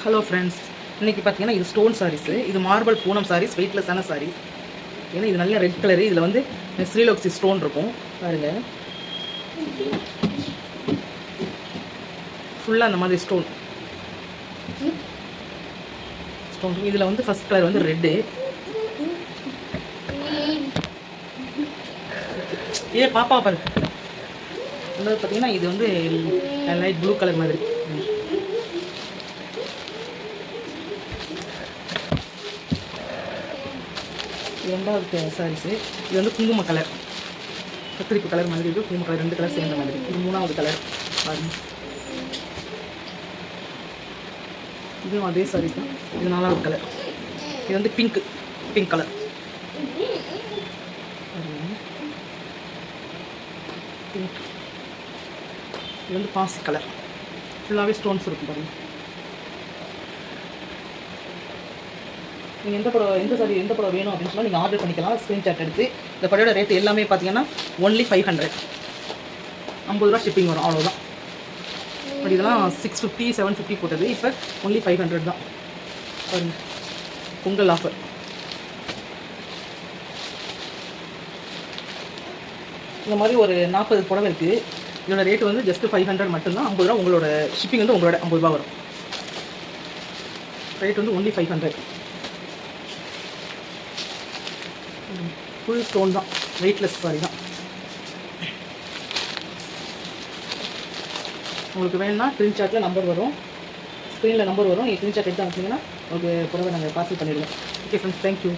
Hello friends, இன்றைக்கி பார்த்தீங்கன்னா இது ஸ்டோன் சாரீஸு. இது மார்பிள் பூனம் சாரீஸ், வெயிட்லெஸ்ஸான சாரீஸ். ஏன்னா இது நல்ல ரெட் கலரு. இதில் வந்து ஸ்ரீலோக்ஸி ஸ்டோன் இருக்கும் பாருங்க. ஃபுல்லாக அந்த மாதிரி ஸ்டோன் இதில் வந்து ஃபஸ்ட் கலர் வந்து ரெட்டு. இதே பாப்பா பாரு. ரெண்டாவது பார்த்தீங்கன்னா இது வந்து லைட் ப்ளூ கலர் மாதிரி. ரெண்டாவது சாரீஸு இது வந்து குங்கும கலர், கத்திரிப்பு கலர் மாதிரி இருக்குது. குங்கும கலர் ரெண்டு கலர் சேர்ந்த மாதிரி. இது மூணாவது கலர் பாருங்க. இதுவும் அதே சாரீஸ் தான். இது நாலாவது கலர். இது வந்து பிங்க் கலர். பிங்க். இது வந்து பாசி கலர். ஃபுல்லாகவே ஸ்டோன்ஸ் இருக்கும் பாருங்கள். நீங்கள் எந்த படம் வேணும் அப்படின்னு சொன்னால் நீங்கள் ஆர்டர் பண்ணிக்கலாம். ஸ்க்ரீன்ஷாட் எடுத்து. இந்த படையோட ரேட்டு எல்லாமே பார்த்தீங்கன்னா ஒன்லி 500, 50 ரூபா ஷிப்பிங் வரும், அவ்வளோதான். பட் இதெல்லாம் 650 750 போட்டது. இப்போ ஒன்லி 500 தான் பாருங்க. பொங்கல் ஆஃபர். இந்த மாதிரி ஒரு 40 புடவை இருக்குது. இதோட ரேட்டு வந்து ஜஸ்ட்டு 500 மட்டும்தான். 50 ரூபா உங்களோட ஷிப்பிங் வந்து உங்களோட 50 ரூபா வரும். ரேட் வந்து ஒன்லி 500. ஃபுல் ஸ்டோன் தான், வெயிட்லெஸ் சாரி தான். உங்களுக்கு வேணும்னா ஸ்க்ரீன்ஷாட்டில் நம்பர் வரும், ஸ்க்ரீனில் நம்பர் வரும். நீங்கள் ஸ்க்ரீன்ஷாட் எடுத்து அனுப்பிச்சிங்கன்னா உங்களுக்கு புடவை நாங்கள் பார்சல் பண்ணிடுவோம். Okay friends, thank you.